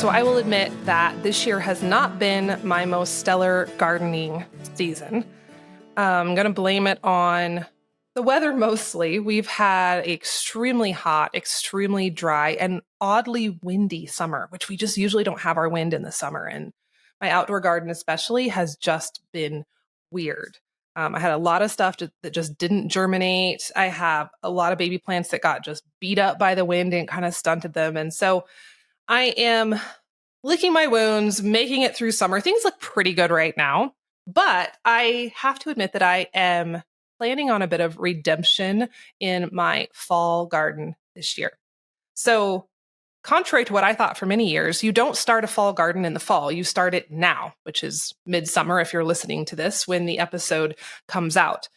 So I will admit that this year has not been my most stellar gardening season. I'm going to blame it on the weather mostly. We've had extremely hot, extremely dry, and oddly windy summer, which we just usually don't have our wind in the summer. And my outdoor garden especially has just been weird. I had a lot of stuff that just didn't germinate. I have a lot of baby plants that got just beat up by the wind and kind of stunted them. And so I am licking my wounds, making it through summer. Things look pretty good right now, but I have to admit that I am planning on a bit of redemption in my fall garden this year. So, contrary to what I thought for many years, you don't start a fall garden in the fall. You start it now, which is midsummer if you're listening to this when the episode comes out.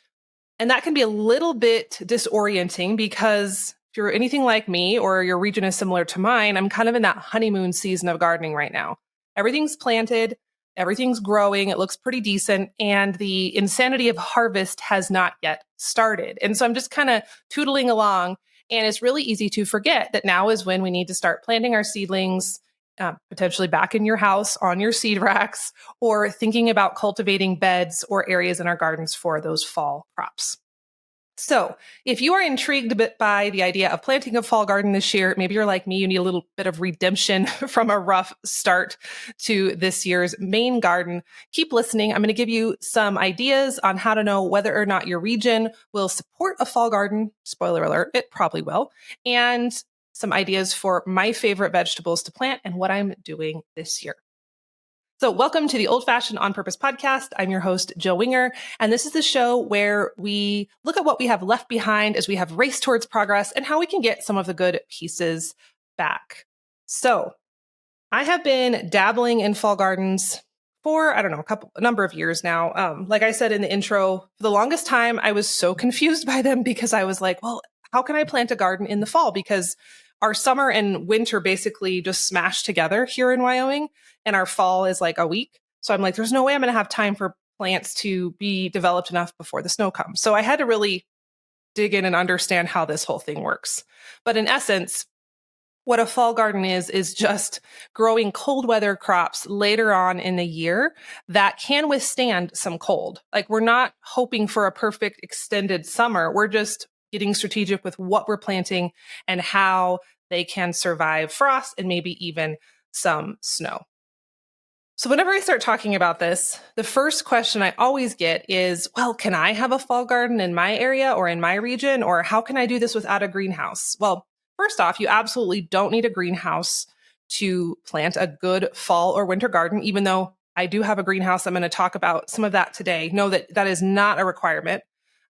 And that can be a little bit disorienting because if you're anything like me or your region is similar to mine, I'm kind of in that honeymoon season of gardening right now. Everything's planted, everything's growing, it looks pretty decent, and the insanity of harvest has not yet started. And so I'm just kind of tootling along, and it's really easy to forget that now is when we need to start planting our seedlings, potentially back in your house on your seed racks, or thinking about cultivating beds or areas in our gardens for those fall crops. So, if you are intrigued a bit by the idea of planting a fall garden this year, maybe you're like me, you need a little bit of redemption from a rough start to this year's main garden. Keep listening. I'm going to give you some ideas on how to know whether or not your region will support a fall garden. Spoiler alert, it probably will. And some ideas for my favorite vegetables to plant and what I'm doing this year. So welcome to the Old Fashioned On Purpose podcast. I'm your host, Jill Winger, and this is the show where we look at what we have left behind as we have raced towards progress and how we can get some of the good pieces back. So I have been dabbling in fall gardens for, I don't know, a number of years now. Like I said in the intro, for the longest time, I was so confused by them because I was like, well, how can I plant a garden in the fall? Because our summer and winter basically just smashed together here in Wyoming, and our fall is like a week. So I'm like, there's no way I'm going to have time for plants to be developed enough before the snow comes. So I had to really dig in and understand how this whole thing works. But in essence, what a fall garden is just growing cold weather crops later on in the year that can withstand some cold. Like, we're not hoping for a perfect extended summer. We're just getting strategic with what we're planting and how they can survive frost and maybe even some snow. So whenever I start talking about this, the first question I always get is, well, can I have a fall garden in my area or in my region? Or how can I do this without a greenhouse? Well, first off, you absolutely don't need a greenhouse to plant a good fall or winter garden, even though I do have a greenhouse. I'm going to talk about some of that today. Know that that is not a requirement.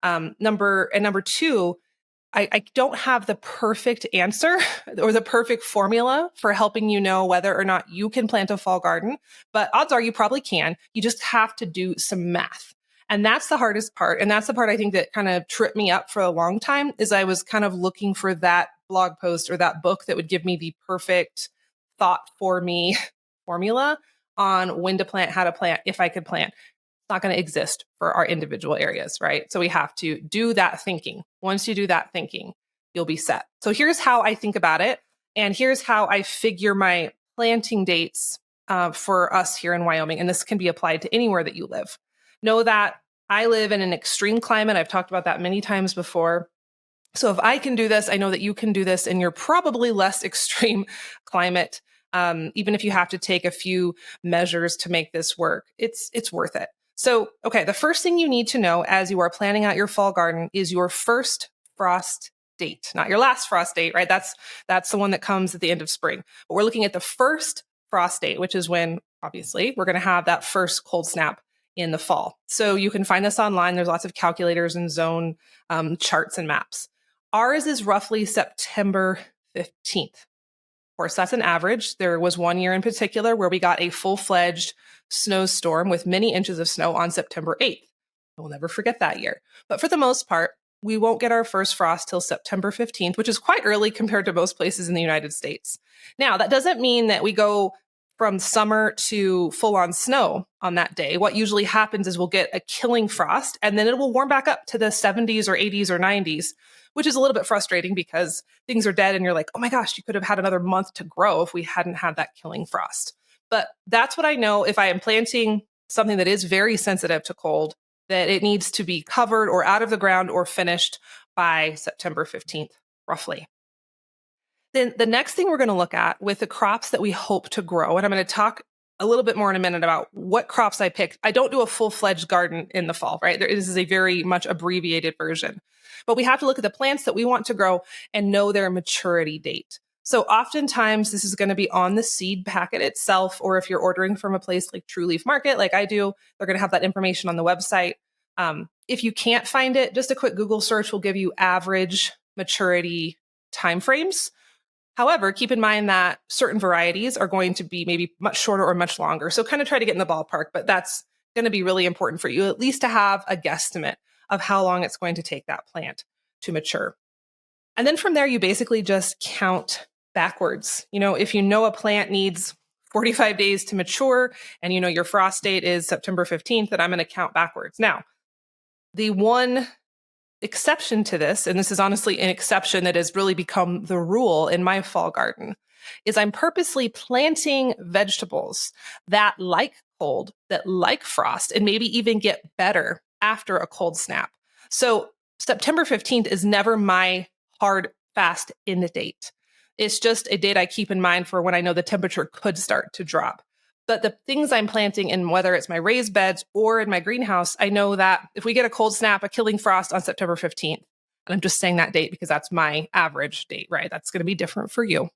Number two, I don't have the perfect answer or the perfect formula for helping you know whether or not you can plant a fall garden, but odds are you probably can. You just have to do some math. And that's the hardest part. And that's the part I think that kind of tripped me up for a long time is I was kind of looking for that blog post or that book that would give me the perfect thought for me formula on when to plant, how to plant, if I could plant. It's not going to exist for our individual areas, right? So we have to do that thinking. Once you do that thinking, you'll be set. So here's how I think about it. And here's how I figure my planting dates for us here in Wyoming. And this can be applied to anywhere that you live. Know that I live in an extreme climate. I've talked about that many times before. So if I can do this, I know that you can do this in your probably less extreme climate. Even if you have to take a few measures to make this work, it's worth it. So, okay, the first thing you need to know as you are planning out your fall garden is your first frost date, not your last frost date, right? That's the one that comes at the end of spring. But we're looking at the first frost date, which is when, obviously, we're going to have that first cold snap in the fall. So you can find this online. There's lots of calculators and zone charts and maps. Ours is roughly September 15th. Of course, that's an average. There was one year in particular where we got a full-fledged snowstorm with many inches of snow on September 8th. We'll never forget that year. But for the most part, we won't get our first frost till September 15th, which is quite early compared to most places in the United States. Now, that doesn't mean that we go from summer to full on snow on that day, what usually happens is we'll get a killing frost and then it will warm back up to the 70s or 80s or 90s, which is a little bit frustrating because things are dead and you're like, oh my gosh, you could have had another month to grow if we hadn't had that killing frost. But that's what I know if I am planting something that is very sensitive to cold, that it needs to be covered or out of the ground or finished by September 15th, roughly. Then the next thing we're going to look at with the crops that we hope to grow, and I'm going to talk a little bit more in a minute about what crops I picked. I don't do a full-fledged garden in the fall, right? This is a very much abbreviated version. But we have to look at the plants that we want to grow and know their maturity date. So oftentimes this is going to be on the seed packet itself, or if you're ordering from a place like True Leaf Market, like I do, they're going to have that information on the website. If you can't find it, just a quick Google search will give you average maturity timeframes. However, keep in mind that certain varieties are going to be maybe much shorter or much longer. So kind of try to get in the ballpark, but that's going to be really important for you, at least to have a guesstimate of how long it's going to take that plant to mature. And then from there, you basically just count backwards. If you know a plant needs 45 days to mature and your frost date is September 15th, then I'm going to count backwards. Now, the one exception to this, and this is honestly an exception that has really become the rule in my fall garden, is I'm purposely planting vegetables that like cold, that like frost, and maybe even get better after a cold snap. So September 15th is never my hard, fast end date. It's just a date I keep in mind for when I know the temperature could start to drop. But the things I'm planting in, whether it's my raised beds or in my greenhouse, I know that if we get a cold snap, a killing frost on September 15th, and I'm just saying that date because that's my average date, right? That's going to be different for you.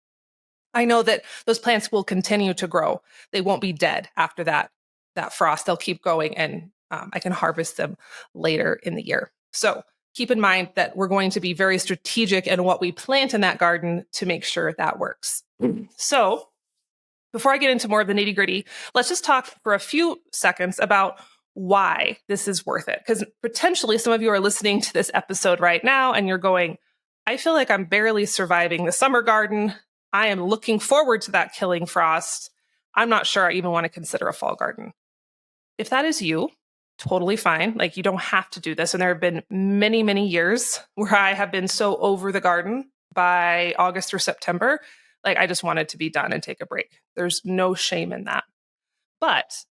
I know that those plants will continue to grow. They won't be dead after that frost. They'll keep going, and I can harvest them later in the year. So keep in mind that we're going to be very strategic in what we plant in that garden to make sure that works. So before I get into more of the nitty gritty, let's just talk for a few seconds about why this is worth it. Because potentially some of you are listening to this episode right now and you're going, I feel like I'm barely surviving the summer garden. I am looking forward to that killing frost. I'm not sure I even want to consider a fall garden. If that is you, totally fine. Like, you don't have to do this. And there have been many, many years where I have been so over the garden by August or September. Like, I just wanted to be done and take a break. There's no shame in that. But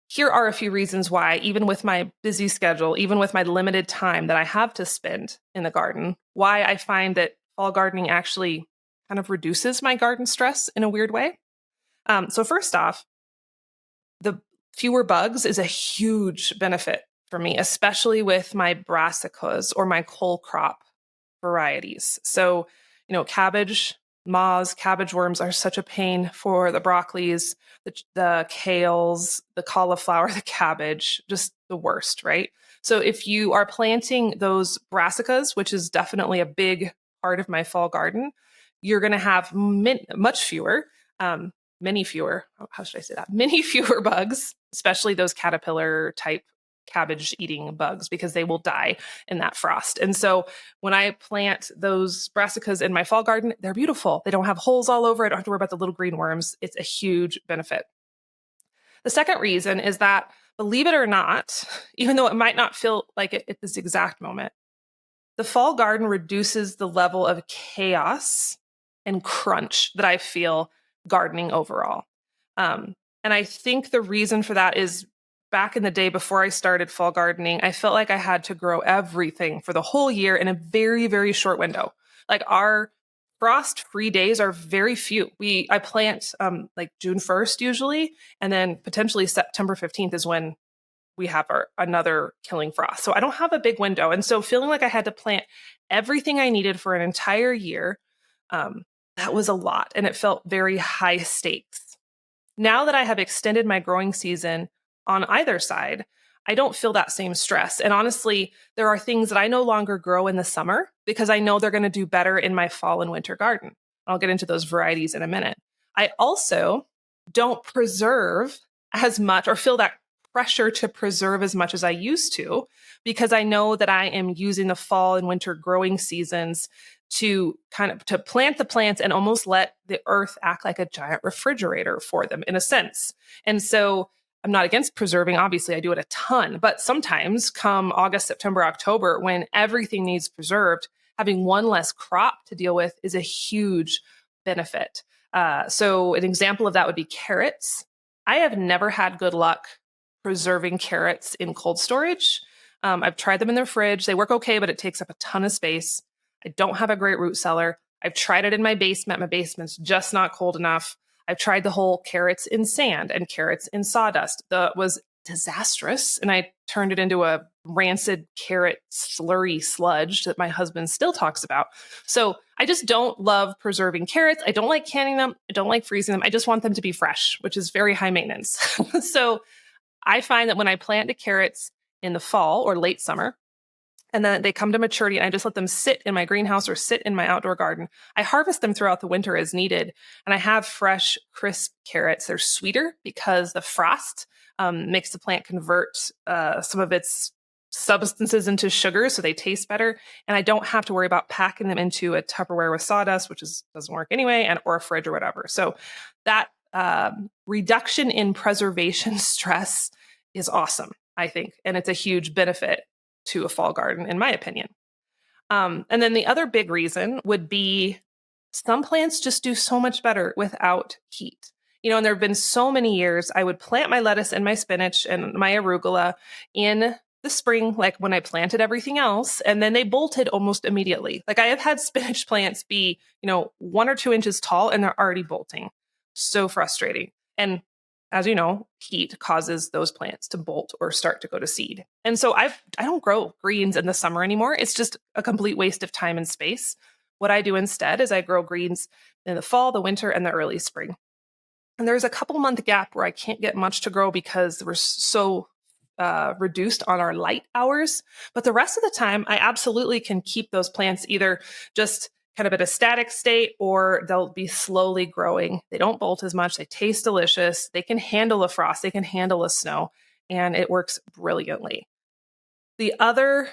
here are a few reasons why, even with my busy schedule, even with my limited time that I have to spend in the garden, why I find that fall gardening actually kind of reduces my garden stress in a weird way. So first off, the fewer bugs is a huge benefit for me, especially with my brassicas or my cole crop varieties. So, cabbage, moths, cabbage worms are such a pain for the broccolis, the kales, the cauliflower, the cabbage, just the worst, right? So if you are planting those brassicas, which is definitely a big part of my fall garden, you're going to have much fewer, many fewer, how should I say that? Many fewer bugs, especially those caterpillar type cabbage eating bugs, because they will die in that frost. And so when I plant those brassicas in my fall garden, they're beautiful. They don't have holes all over. I don't have to worry about the little green worms. It's a huge benefit. The second reason is that, believe it or not, even though it might not feel like it at this exact moment, the fall garden reduces the level of chaos and crunch that I feel gardening overall. And I think the reason for that is, back in the day before I started fall gardening, I felt like I had to grow everything for the whole year in a very, very short window. Like, our frost-free days are very few. I plant like June 1st usually, and then potentially September 15th is when we have another killing frost. So I don't have a big window. And so feeling like I had to plant everything I needed for an entire year, that was a lot, and it felt very high stakes. Now that I have extended my growing season on either side, I don't feel that same stress. And honestly, there are things that I no longer grow in the summer because I know they're going to do better in my fall and winter garden. I'll get into those varieties in a minute. I also don't preserve as much or feel that pressure to preserve as much as I used to because I know that I am using the fall and winter growing seasons to kind of to plant the plants and almost let the earth act like a giant refrigerator for them in a sense. And so I'm not against preserving. Obviously, I do it a ton, but sometimes come August, September, October, when everything needs preserved, having one less crop to deal with is a huge benefit. So an example of that would be carrots. I have never had good luck preserving carrots in cold storage. I've tried them in their fridge. They work okay, but it takes up a ton of space. I don't have a great root cellar. I've tried it in my basement. My basement's just not cold enough. I've tried the whole carrots in sand and carrots in sawdust. That was disastrous. And I turned it into a rancid carrot slurry sludge that my husband still talks about. So I just don't love preserving carrots. I don't like canning them. I don't like freezing them. I just want them to be fresh, which is very high maintenance. So I find that when I plant the carrots in the fall or late summer, and then they come to maturity and I just let them sit in my greenhouse or sit in my outdoor garden. I harvest them throughout the winter as needed. And I have fresh, crisp carrots. They're sweeter because the frost makes the plant convert some of its substances into sugar, so they taste better. And I don't have to worry about packing them into a Tupperware with sawdust, which doesn't work anyway, and or a fridge or whatever. So that reduction in preservation stress is awesome, I think. And it's a huge benefit to a fall garden, in my opinion. And then the other big reason would be some plants just do so much better without heat. And there have been so many years I would plant my lettuce and my spinach and my arugula in the spring, like when I planted everything else, and then they bolted almost immediately. Like I have had spinach plants be, 1 or 2 inches tall and they're already bolting. So frustrating. And as you know, heat causes those plants to bolt or start to go to seed. And so I don't grow greens in the summer anymore. It's just a complete waste of time and space. What I do instead is I grow greens in the fall, the winter, and the early spring. And there's a couple month gap where I can't get much to grow because we're so reduced on our light hours. But the rest of the time, I absolutely can keep those plants either just kind of at a static state, or they'll be slowly growing. They don't bolt as much. They taste delicious. They can handle a frost. They can handle a snow, and it works brilliantly. The other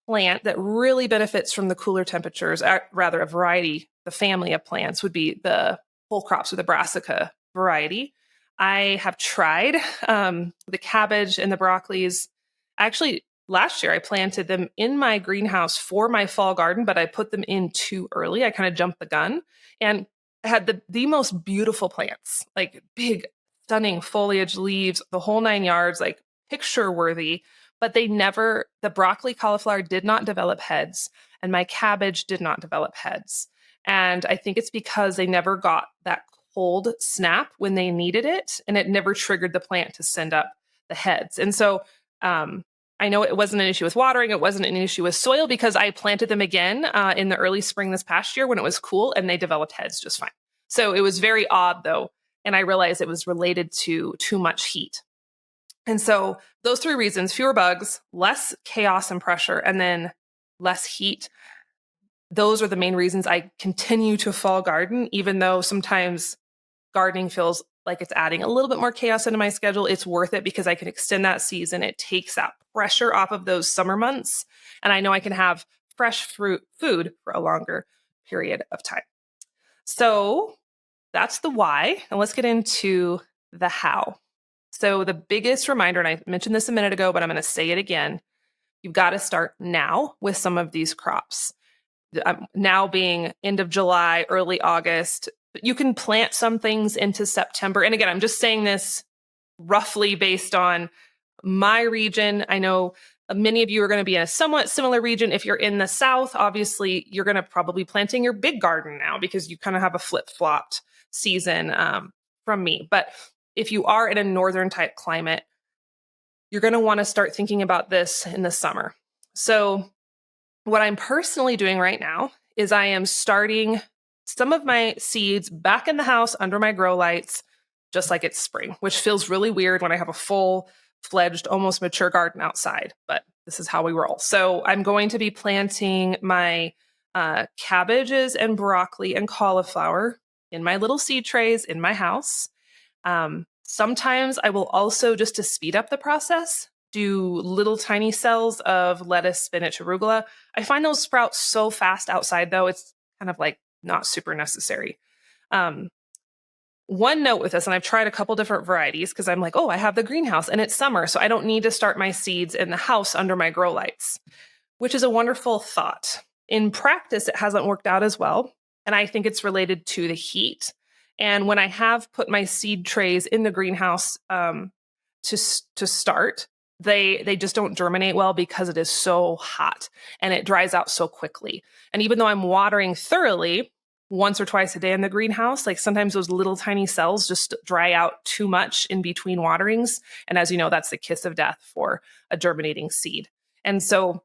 plant that really benefits from the cooler temperatures, rather a variety, the family of plants would be the whole crops or the brassica variety. I have tried the cabbage and the broccolis. Actually, last year I planted them in my greenhouse for my fall garden, but I put them in too early. I kind of jumped the gun and I had the most beautiful plants, like big, stunning foliage, leaves, the whole 9 yards, like picture worthy. But the broccoli, cauliflower did not develop heads, and my cabbage did not develop heads. And I think it's because they never got that cold snap when they needed it, and it never triggered the plant to send up the heads. And so I know it wasn't an issue with watering. It wasn't an issue with soil because I planted them again in the early spring this past year when it was cool, and they developed heads just fine. So it was very odd, though, and I realized it was related to too much heat. And so those 3 reasons, fewer bugs, less chaos and pressure, and then less heat, those are the main reasons I continue to fall garden, even though sometimes gardening feels like it's adding a little bit more chaos into my schedule. It's worth it because I can extend that season. It takes that pressure off of those summer months. And I know I can have fresh food for a longer period of time. So that's the why. And let's get into the how. So the biggest reminder, and I mentioned this a minute ago, but I'm going to say it again, you've got to start now with some of these crops. Now being end of July, early August, you can plant some things into September. And again, I'm just saying this roughly based on my region. I know many of you are going to be in a somewhat similar region. If you're in the South, obviously, you're going to probably planting your big garden now because you kind of have a flip-flopped season from me. But if you are in a northern type climate, you're going to want to start thinking about this in the summer. So what I'm personally doing right now is I am starting some of my seeds back in the house under my grow lights, just like it's spring, which feels really weird when I have a full-fledged, almost mature garden outside, but this is how we roll. So I'm going to be planting my cabbages and broccoli and cauliflower in my little seed trays in my house. Sometimes I will also, just to speed up the process, do little tiny cells of lettuce, spinach, arugula. I find those sprout so fast outside, though, it's kind of like not super necessary. Um, One note with this, and I've tried a couple different varieties because I'm like, oh, I have the greenhouse and it's summer, so I don't need to start my seeds in the house under my grow lights, which is a wonderful thought. In practice, it hasn't worked out as well. And I think it's related to the heat. And when I have put my seed trays in the greenhouse to start, they just don't germinate well because it is so hot and it dries out so quickly. And even though I'm watering thoroughly once or twice a day in the greenhouse, like sometimes those little tiny cells just dry out too much in between waterings. And as you know, that's the kiss of death for a germinating seed. And so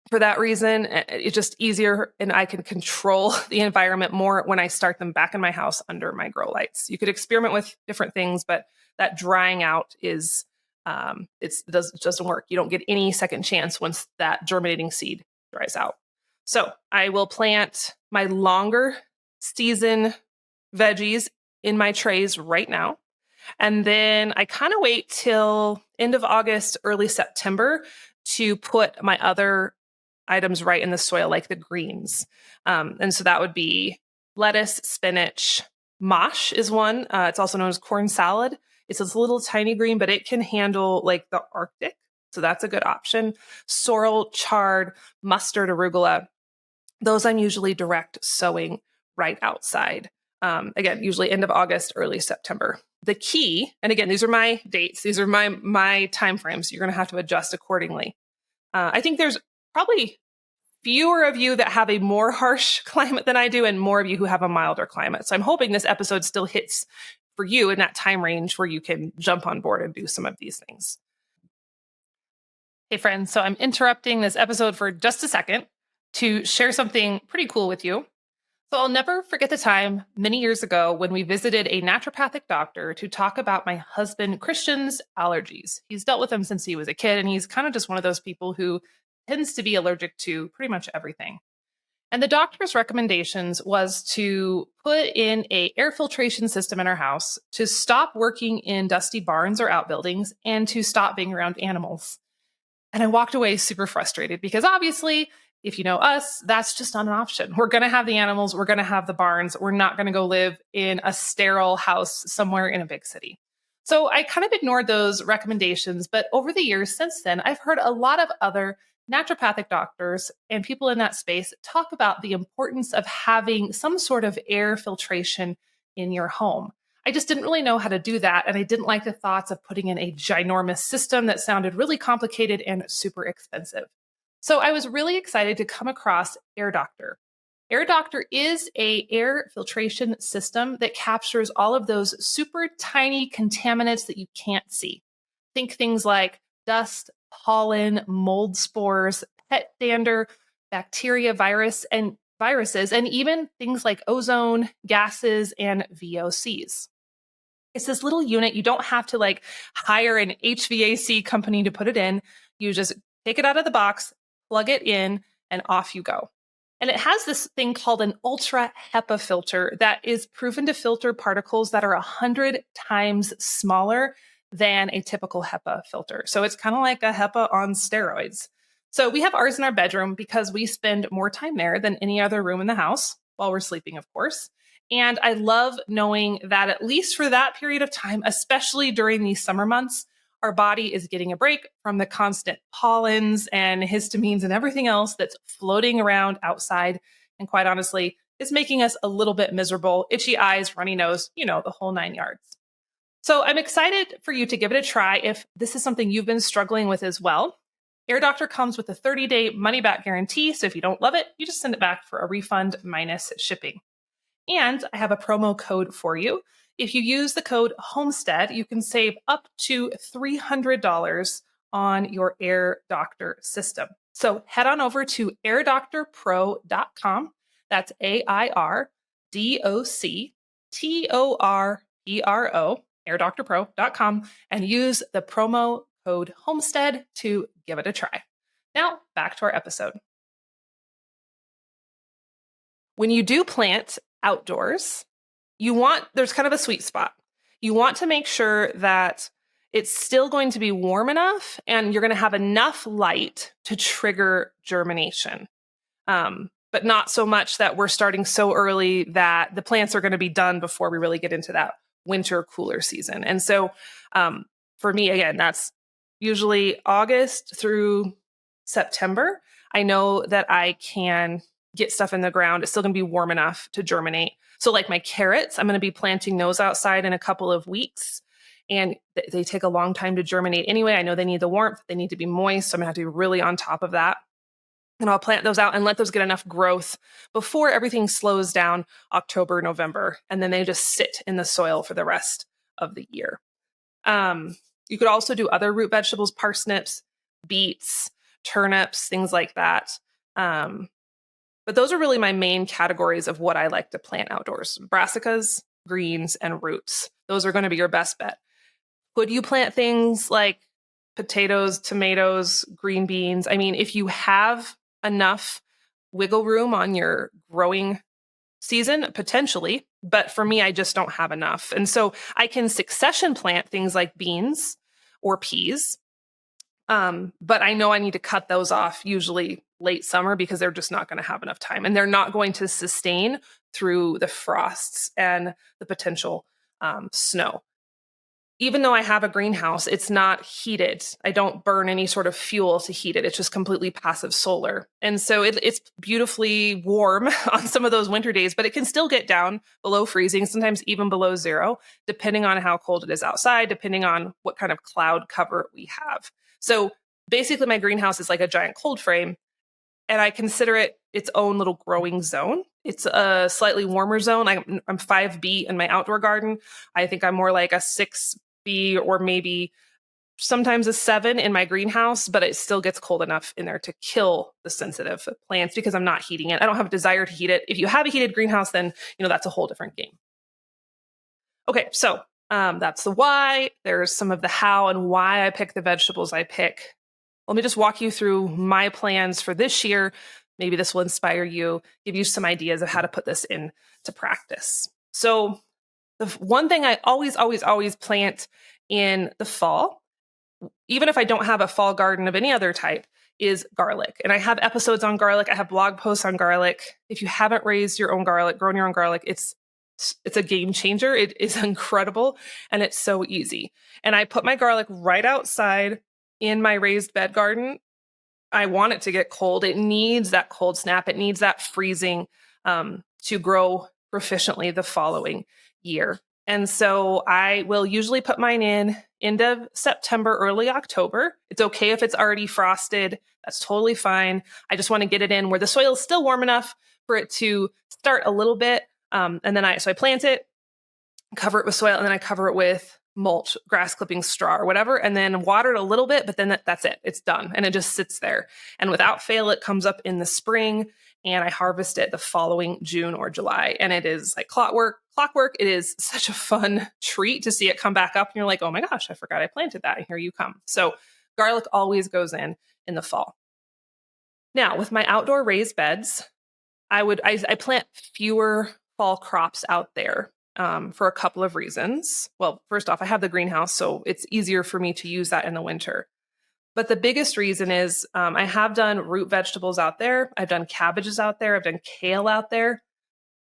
for that reason, it's just easier and I can control the environment more when I start them back in my house under my grow lights. You could experiment with different things, but that drying out is it doesn't work. You don't get any second chance once that germinating seed dries out. So I will plant my longer season veggies in my trays right now. And then I kind of wait till end of August, early September to put my other items right in the soil, like the greens. And so that would be lettuce, spinach, mosh is one. It's also known as corn salad. It's a little tiny green, but it can handle like the Arctic. So that's a good option. Sorrel, chard, mustard, arugula. Those I'm usually direct sowing right outside. Again, usually end of August, early September. The key, and again, these are my dates. These are my time frames. You're going to have to adjust accordingly. I think there's probably fewer of you that have a more harsh climate than I do and more of you who have a milder climate. So I'm hoping this episode still hits for you in that time range where you can jump on board and do some of these things. Hey, friends. So I'm interrupting this episode for just a second to share something pretty cool with you. So I'll never forget the time many years ago when we visited a naturopathic doctor to talk about my husband Christian's allergies. He's dealt with them since he was a kid, and he's kind of just one of those people who tends to be allergic to pretty much everything. And the doctor's recommendations was to put in a air filtration system in our house, to stop working in dusty barns or outbuildings, and to stop being around animals. And I walked away super frustrated because obviously, if you know us, that's just not an option. We're going to have the animals, we're going to have the barns. We're not going to go live in a sterile house somewhere in a big city. So I kind of ignored those recommendations. But over the years since then, I've heard a lot of other naturopathic doctors and people in that space talk about the importance of having some sort of air filtration in your home. I just didn't really know how to do that. And I didn't like the thoughts of putting in a ginormous system that sounded really complicated and super expensive. So I was really excited to come across Air Doctor. Air Doctor is a air filtration system that captures all of those super tiny contaminants that you can't see. Think things like dust, pollen, mold spores, pet dander, bacteria, viruses, and even things like ozone, gases, and VOCs. It's this little unit. You don't have to like hire an HVAC company to put it in. You just take it out of the box, plug it in, and off you go. And it has this thing called an ultra HEPA filter that is proven to filter particles that are 100 times smaller than a typical HEPA filter. So it's kind of like a HEPA on steroids. So we have ours in our bedroom because we spend more time there than any other room in the house while we're sleeping, of course. And I love knowing that at least for that period of time, especially during these summer months, our body is getting a break from the constant pollens and histamines and everything else that's floating around outside. And quite honestly, it's making us a little bit miserable, itchy eyes, runny nose, the whole 9 yards. So I'm excited for you to give it a try if this is something you've been struggling with as well. Air Doctor comes with a 30-day money-back guarantee. So if you don't love it, you just send it back for a refund minus shipping. And I have a promo code for you. If you use the code Homestead, you can save up to $300 on your Air Doctor system. So head on over to airdoctorpro.com. That's AIRDOCTORPRO, airdoctorpro.com, and use the promo code Homestead to give it a try. Now, back to our episode. When you do plant outdoors, there's kind of a sweet spot. You want to make sure that it's still going to be warm enough and you're going to have enough light to trigger germination. But not so much that we're starting so early that the plants are going to be done before we really get into that winter cooler season. And so for me, again, that's usually August through September. I know that I can get stuff in the ground. It's still going to be warm enough to germinate. So like my carrots, I'm going to be planting those outside in a couple of weeks. And they take a long time to germinate anyway. I know they need the warmth. They need to be moist. So I'm going to have to be really on top of that. And I'll plant those out and let those get enough growth before everything slows down October, November. And then they just sit in the soil for the rest of the year. You could also do other root vegetables, parsnips, beets, turnips, things like that. But those are really my main categories of what I like to plant outdoors: brassicas, greens, and roots. Those are going to be your best bet. Could you plant things like potatoes, tomatoes, green beans? I mean, if you have enough wiggle room on your growing season, potentially. But for me, I just don't have enough. And so I can succession plant things like beans or peas. But I know I need to cut those off usually late summer because they're just not going to have enough time. And they're not going to sustain through the frosts and the potential snow. Even though I have a greenhouse, it's not heated. I don't burn any sort of fuel to heat it. It's just completely passive solar. And so it's beautifully warm on some of those winter days, but it can still get down below freezing, sometimes even below zero, depending on how cold it is outside, depending on what kind of cloud cover we have. So basically my greenhouse is like a giant cold frame, and I consider it its own little growing zone. It's a slightly warmer zone. I'm 5B in my outdoor garden. I think I'm more like a 6B or maybe sometimes a 7 in my greenhouse, but it still gets cold enough in there to kill the sensitive plants because I'm not heating it. I don't have a desire to heat it. If you have a heated greenhouse, then that's a whole different game. Okay, so that's the why. There's some of the how and why I pick the vegetables I pick. Let me just walk you through my plans for this year. Maybe this will inspire you, give you some ideas of how to put this into practice. So the one thing I always plant in the fall, even if I don't have a fall garden of any other type, is garlic. And I have episodes on garlic. I have blog posts on garlic. If you haven't raised your own garlic, grown your own garlic, it's a game changer. It is incredible. And it's so easy. And I put my garlic right outside in my raised bed garden. I want it to get cold. It needs that cold snap. It needs that freezing to grow proficiently the following year. And so I will usually put mine in end of September, early October. It's okay if it's already frosted. That's totally fine. I just want to get it in where the soil is still warm enough for it to start a little bit. And then I plant it, cover it with soil, and then I cover it with mulch, grass clippings, straw, or whatever, and then water it a little bit, but then that's it. It's done. And it just sits there. And without fail, it comes up in the spring, and I harvest it the following June or July. And it is like clockwork. It is such a fun treat to see it come back up. And you're like, oh my gosh, I forgot I planted that. And here you come. So garlic always goes in the fall. Now, with my outdoor raised beds, I plant fewer fall crops out there. For a couple of reasons. Well, first off, I have the greenhouse, so it's easier for me to use that in the winter. But the biggest reason is I have done root vegetables out there. I've done cabbages out there. I've done kale out there.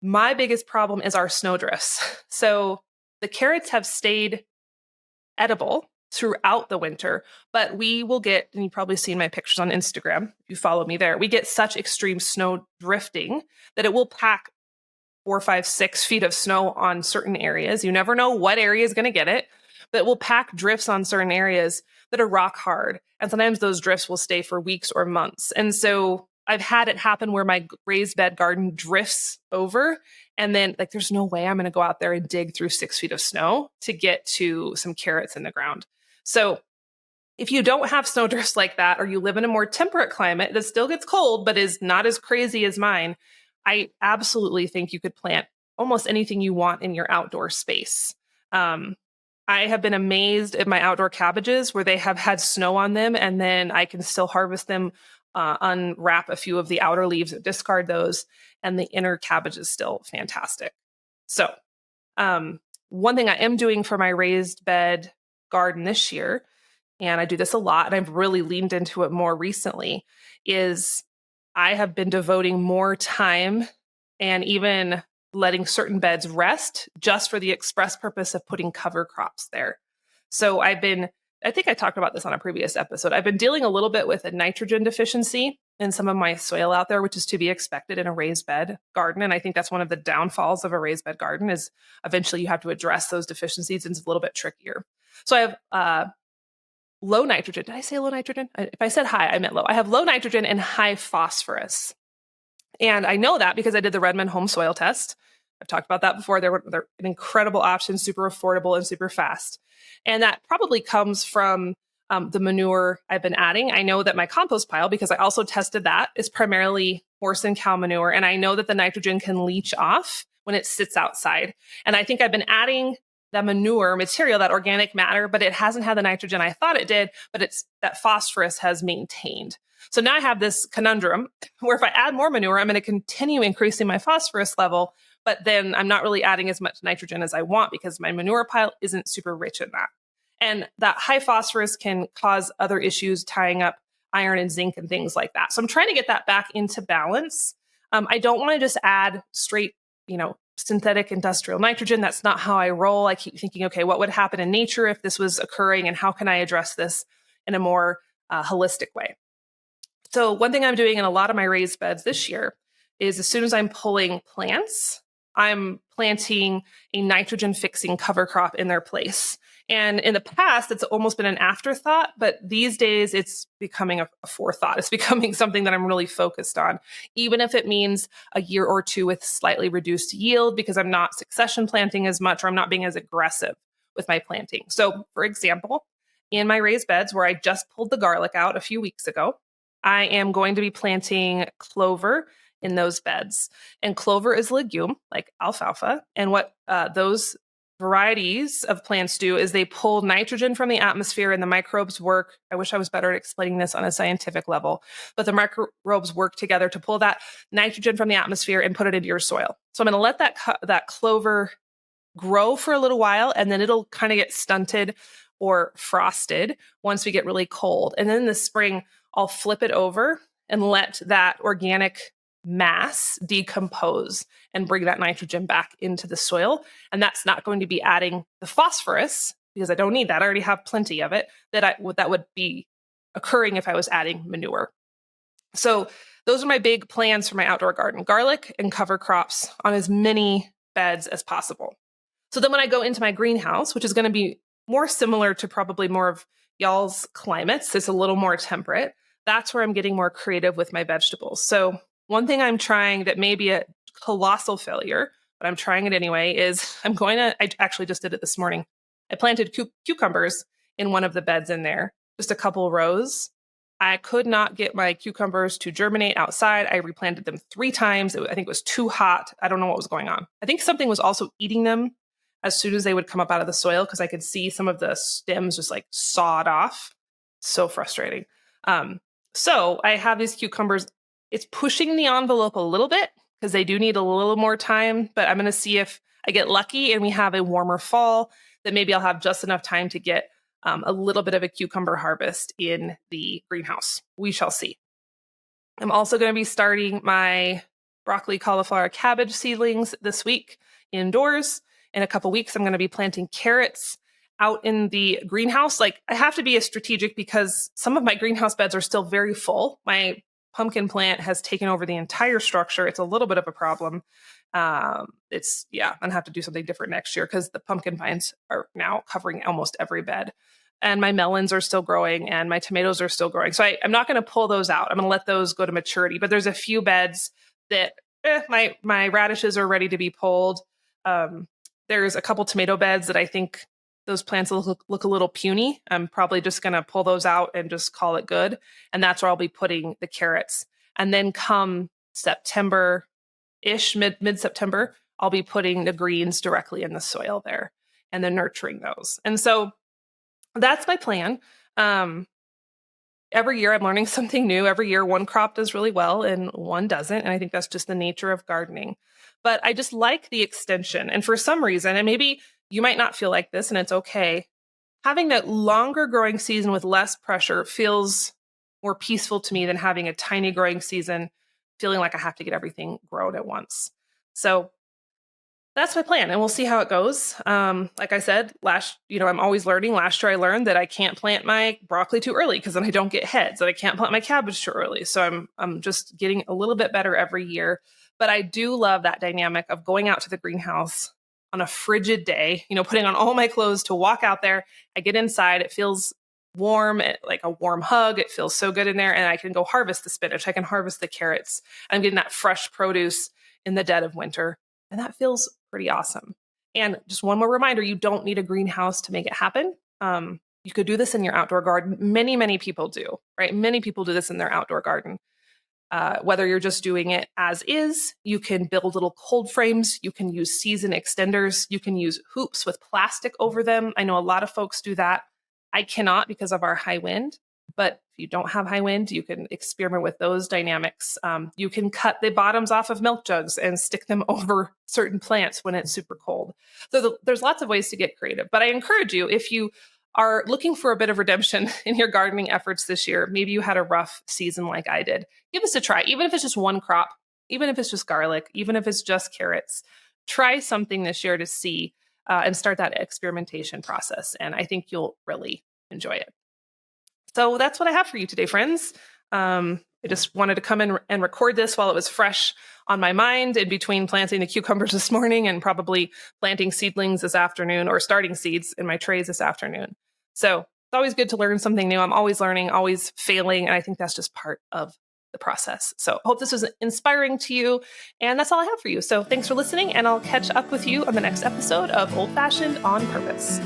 My biggest problem is our snowdrifts. So the carrots have stayed edible throughout the winter, but we will get, and you've probably seen my pictures on Instagram, if you follow me there, we get such extreme snow drifting that it will pack 4, 5, 6 feet of snow on certain areas. You never know what area is going to get it, but we'll pack drifts on certain areas that are rock hard. And sometimes those drifts will stay for weeks or months. And so I've had it happen where my raised bed garden drifts over. And then there's no way I'm going to go out there and dig through 6 feet of snow to get to some carrots in the ground. So if you don't have snow drifts like that, or you live in a more temperate climate that still gets cold, but is not as crazy as mine, I absolutely think you could plant almost anything you want in your outdoor space. I have been amazed at my outdoor cabbages where they have had snow on them, and then I can still harvest them, unwrap a few of the outer leaves, discard those, and the inner cabbage is still fantastic. So one thing I am doing for my raised bed garden this year, and I do this a lot, and I've really leaned into it more recently, is I have been devoting more time and even letting certain beds rest just for the express purpose of putting cover crops there. So I think I talked about this on a previous episode. I've been dealing a little bit with a nitrogen deficiency in some of my soil out there, which is to be expected in a raised bed garden. And I think that's one of the downfalls of a raised bed garden is eventually you have to address those deficiencies, and it's a little bit trickier. So I have low nitrogen. Did I say low nitrogen? If I said high, I meant low. I have low nitrogen and high phosphorus. And I know that because I did the Redmond home soil test. I've talked about that before. They're an incredible option, super affordable and super fast. And that probably comes from the manure I've been adding. I know that my compost pile, because I also tested that, is primarily horse and cow manure. And I know that the nitrogen can leach off when it sits outside. And I think I've been adding that manure material, that organic matter, but it hasn't had the nitrogen I thought it did, but it's that phosphorus has maintained. So now I have this conundrum where if I add more manure, I'm going to continue increasing my phosphorus level, but then I'm not really adding as much nitrogen as I want because my manure pile isn't super rich in that. And that high phosphorus can cause other issues, tying up iron and zinc and things like that. So I'm trying to get that back into balance. I don't want to just add straight, synthetic industrial nitrogen. That's not how I roll. I keep thinking, okay, what would happen in nature if this was occurring, and how can I address this in a more holistic way? So one thing I'm doing in a lot of my raised beds this year is as soon as I'm pulling plants, I'm planting a nitrogen fixing cover crop in their place. And in the past, it's almost been an afterthought, but these days it's becoming a forethought. It's becoming something that I'm really focused on, even if it means a year or two with slightly reduced yield because I'm not succession planting as much or I'm not being as aggressive with my planting. So for example, in my raised beds where I just pulled the garlic out a few weeks ago, I am going to be planting clover in those beds. And clover is a legume like alfalfa. And what those varieties of plants do is they pull nitrogen from the atmosphere and the microbes work. I wish I was better at explaining this on a scientific level, but the microbes work together to pull that nitrogen from the atmosphere and put it into your soil. So I'm going to let that clover grow for a little while, and then it'll kind of get stunted or frosted once we get really cold. And then in the spring, I'll flip it over and let that organic mass decompose and bring that nitrogen back into the soil. And that's not going to be adding the phosphorus because I don't need that. I already have plenty of it that would be occurring if I was adding manure. So those are my big plans for my outdoor garden: garlic and cover crops on as many beds as possible. So then when I go into my greenhouse, which is going to be more similar to probably more of y'all's climates, it's a little more temperate, that's where I'm getting more creative with my vegetables. So one thing I'm trying that may be a colossal failure, but I'm trying it anyway, is I actually just did it this morning. I planted cucumbers in one of the beds in there, just a couple rows. I could not get my cucumbers to germinate outside. I replanted them 3 times. I think it was too hot. I don't know what was going on. I think something was also eating them as soon as they would come up out of the soil because I could see some of the stems just like sawed off. So frustrating. So I have these cucumbers. It's pushing the envelope a little bit because they do need a little more time, but I'm going to see if I get lucky and we have a warmer fall that maybe I'll have just enough time to get a little bit of a cucumber harvest in the greenhouse. We shall see. I'm also going to be starting my broccoli, cauliflower, cabbage seedlings this week indoors. In a couple weeks, I'm going to be planting carrots out in the greenhouse. Like, I have to be strategic because some of my greenhouse beds are still very full. My pumpkin plant has taken over the entire structure. It's a little bit of a problem. I'm going to have to do something different next year because the pumpkin vines are now covering almost every bed. And my melons are still growing and my tomatoes are still growing. So I'm not going to pull those out. I'm going to let those go to maturity. But there's a few beds that my radishes are ready to be pulled. There's a couple tomato beds that I think those plants look a little puny. I'm probably just going to pull those out and just call it good. And that's where I'll be putting the carrots. And then come September-ish, mid-September, I'll be putting the greens directly in the soil there and then nurturing those. And so that's my plan. Every year I'm learning something new. Every year one crop does really well and one doesn't. And I think that's just the nature of gardening. But I just like the extension. And for some reason, and maybe you might not feel like this, and it's okay. Having that longer growing season with less pressure feels more peaceful to me than having a tiny growing season feeling like I have to get everything grown at once. So that's my plan, and we'll see how it goes. Like I said, I'm always learning. Last year I learned that I can't plant my broccoli too early because then I don't get heads, that I can't plant my cabbage too early. So I'm just getting a little bit better every year. But I do love that dynamic of going out to the greenhouse on a frigid day, putting on all my clothes to walk out there. I get inside, it feels warm, like a warm hug. It feels so good in there, and I can go harvest the spinach. I can harvest the carrots. I'm getting that fresh produce in the dead of winter. And that feels pretty awesome. And just one more reminder, you don't need a greenhouse to make it happen. You could do this in your outdoor garden. Many, many people do, right? Many people do this in their outdoor garden. Whether you're just doing it as is, you can build little cold frames. You can use season extenders. You can use hoops with plastic over them. I know a lot of folks do that. I cannot because of our high wind. But if you don't have high wind, you can experiment with those dynamics. You can cut the bottoms off of milk jugs and stick them over certain plants when it's super cold. So there's lots of ways to get creative. But I encourage you, if you are looking for a bit of redemption in your gardening efforts this year, maybe you had a rough season like I did, give us a try. Even if it's just one crop, even if it's just garlic, even if it's just carrots, try something this year to see and start that experimentation process. And I think you'll really enjoy it. So that's what I have for you today, friends. I just wanted to come in and record this while it was fresh on my mind in between planting the cucumbers this morning and probably planting seedlings this afternoon or starting seeds in my trays this afternoon. So it's always good to learn something new. I'm always learning, always failing. And I think that's just part of the process. So I hope this was inspiring to you. And that's all I have for you. So thanks for listening. And I'll catch up with you on the next episode of Old Fashioned on Purpose.